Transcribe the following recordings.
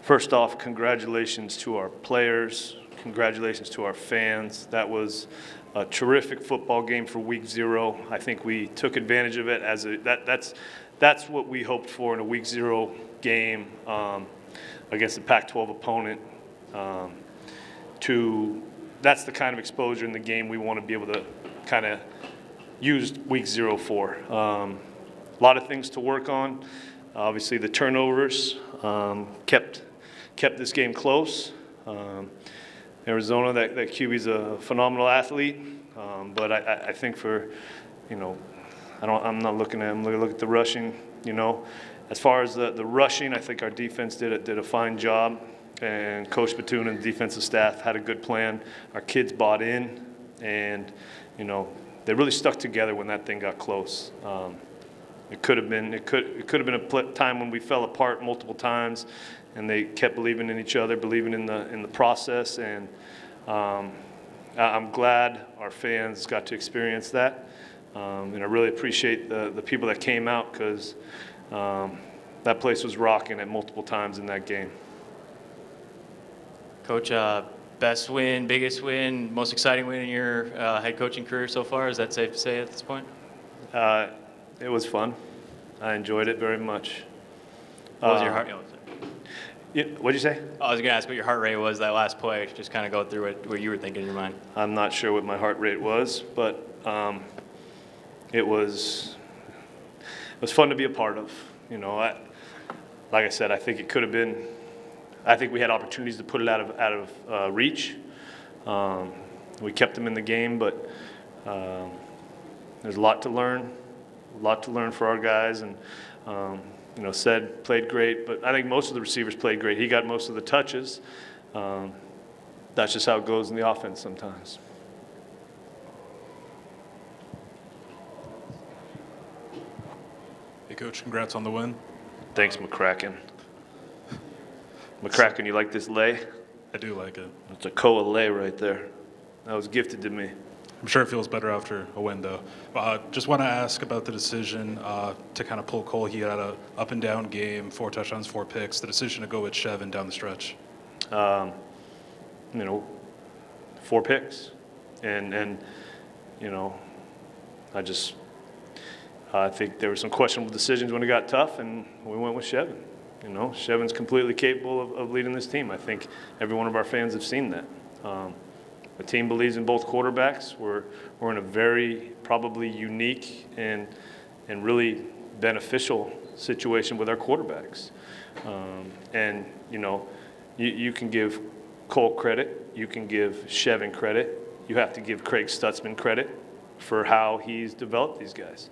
First off, congratulations to our players. Congratulations to our fans. That was a terrific football game for Week 0. I think we took advantage of it that's what we hoped for in a Week 0 game against a Pac-12 opponent. That's the kind of exposure in the game we want to be able to kind of use Week 0 for. A lot of things to work on. Obviously, the turnovers kept this game close. Arizona, that QB's a phenomenal athlete, but I think I'm not looking at him. Look at the rushing. As far as the rushing, I think our defense did a fine job, and Coach Batoon and the defensive staff had a good plan. Our kids bought in, and they really stuck together when that thing got close. It could have been a time when we fell apart multiple times, and they kept believing in each other, believing in the process, and I'm glad our fans got to experience that, and I really appreciate the people that came out, because that place was rocking at multiple times in that game. Coach, best win, biggest win, most exciting win in your head coaching career so far? Is that safe to say at this point? It was fun. I enjoyed it very much. What was your heart? What'd you say? I was going to ask what your heart rate was that last play. Just kind of go through what you were thinking in your mind. I'm not sure what my heart rate was, but it was fun to be a part of. Like I said, I think it could have been. I think we had opportunities to put it out of reach. We kept them in the game, but there's a lot to learn. A lot to learn for our guys, and Sed played great, but I think most of the receivers played great. He got most of the touches. That's just how it goes in the offense sometimes. Hey, Coach, congrats on the win. Thanks, McCracken. McCracken, you like this lay? I do like it. It's a Koa lay right there. That was gifted to me. I'm sure it feels better after a win, though. Just want to ask about the decision to kind of pull Cole. He had an up-and-down game, 4 touchdowns, 4 picks. The decision to go with Shevin down the stretch. 4 picks, and I think there were some questionable decisions when it got tough, and we went with Shevin. Shevin's completely capable of leading this team. I think every one of our fans have seen that. The team believes in both quarterbacks. We're in a very probably unique and really beneficial situation with our quarterbacks. You can give Cole credit. You can give Shevin credit. You have to give Craig Stutzman credit for how he's developed these guys.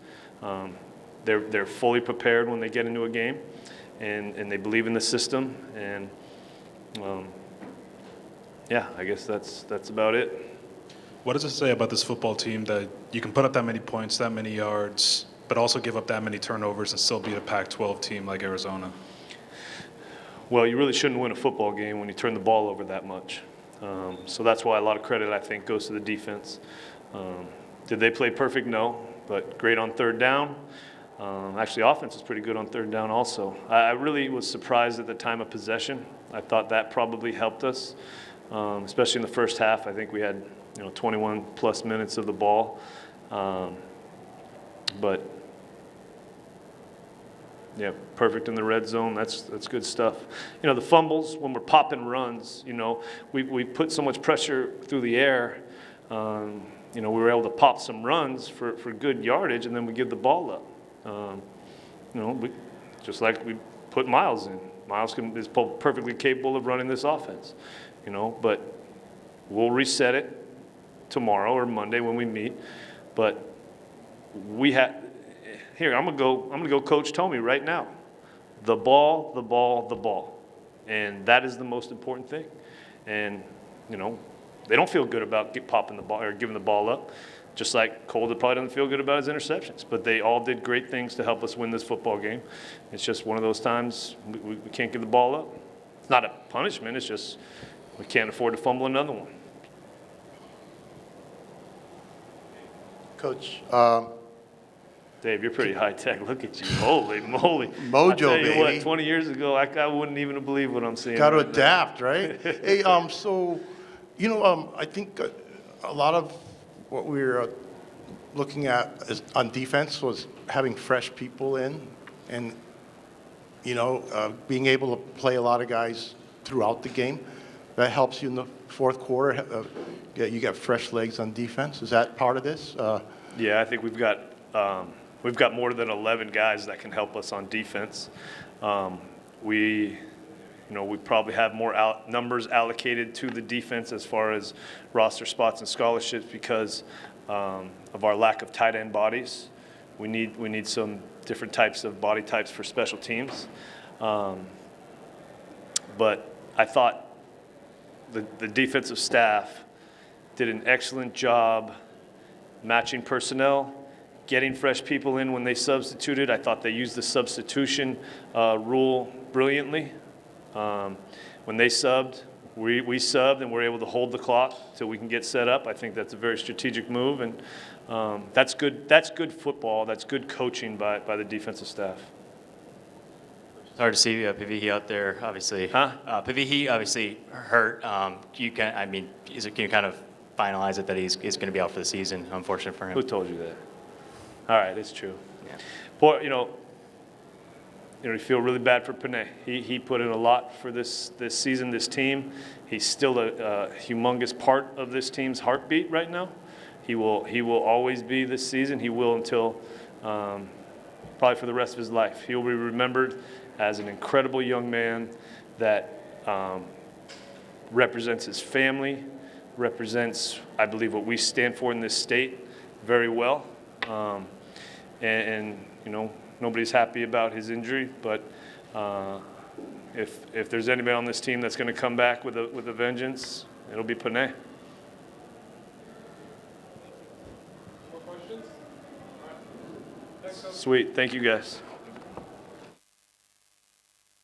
They're fully prepared when they get into a game, and they believe in the system. And I guess that's about it. What does it say about this football team that you can put up that many points, that many yards, but also give up that many turnovers and still beat a Pac-12 team like Arizona? Well, you really shouldn't win a football game when you turn the ball over that much. So that's why a lot of credit, I think, goes to the defense. Did they play perfect? No, but great on third down. Actually, offense is pretty good on third down also. I really was surprised at the time of possession. I thought that probably helped us, especially in the first half. I think we had 21 plus minutes of the ball. But yeah, perfect in the red zone. That's good stuff. The fumbles, when we're popping runs, we put so much pressure through the air. We were able to pop some runs for good yardage, and then we give the ball up. Just like we put Miles in. Miles is perfectly capable of running this offense, but we'll reset it tomorrow or Monday when we meet. But here, I'm gonna go coach Tomey right now. The ball, the ball, the ball. And that is the most important thing. And, they don't feel good about popping the ball or giving the ball up. Just like Cole probably doesn't feel good about his interceptions. But they all did great things to help us win this football game. It's just one of those times we can't give the ball up. It's not a punishment. It's just we can't afford to fumble another one. Coach, Dave, you're pretty high tech. Look at you. Holy moly. Mojo, I tell you baby. what, 20 years ago, I wouldn't even believe what I'm seeing. Got to right now. adapt, right? Hey, so, I think a lot of what we were looking at on defense was having fresh people in and, being able to play a lot of guys throughout the game. That helps you in the fourth quarter. You got fresh legs on defense. Is that part of this? Yeah, I think we've got more than 11 guys that can help us on defense. We probably have more numbers allocated to the defense as far as roster spots and scholarships because of our lack of tight end bodies. We need some different types of body types for special teams. But I thought the defensive staff did an excellent job matching personnel, getting fresh people in when they substituted. I thought they used the substitution rule brilliantly. When they subbed, we subbed and we're able to hold the clock so we can get set up. I think that's a very strategic move, and that's good. That's good football. That's good coaching by the defensive staff. It's hard to see Pavihi out there, obviously. Huh? Pavihi obviously hurt. Can you kind of finalize it that he's going to be out for the season? Unfortunate for him. Who told you that? All right, it's true. Yeah. Boy, you feel really bad for Panay. He put in a lot for this season, this team. He's still a humongous part of this team's heartbeat right now. He will always be this season. He will until probably for the rest of his life. He will be remembered as an incredible young man that represents his family, represents, I believe, what we stand for in this state very well. Nobody's happy about his injury, but if there's anybody on this team that's going to come back with a vengeance, it'll be Panay. More questions? Sweet. Thank you, guys.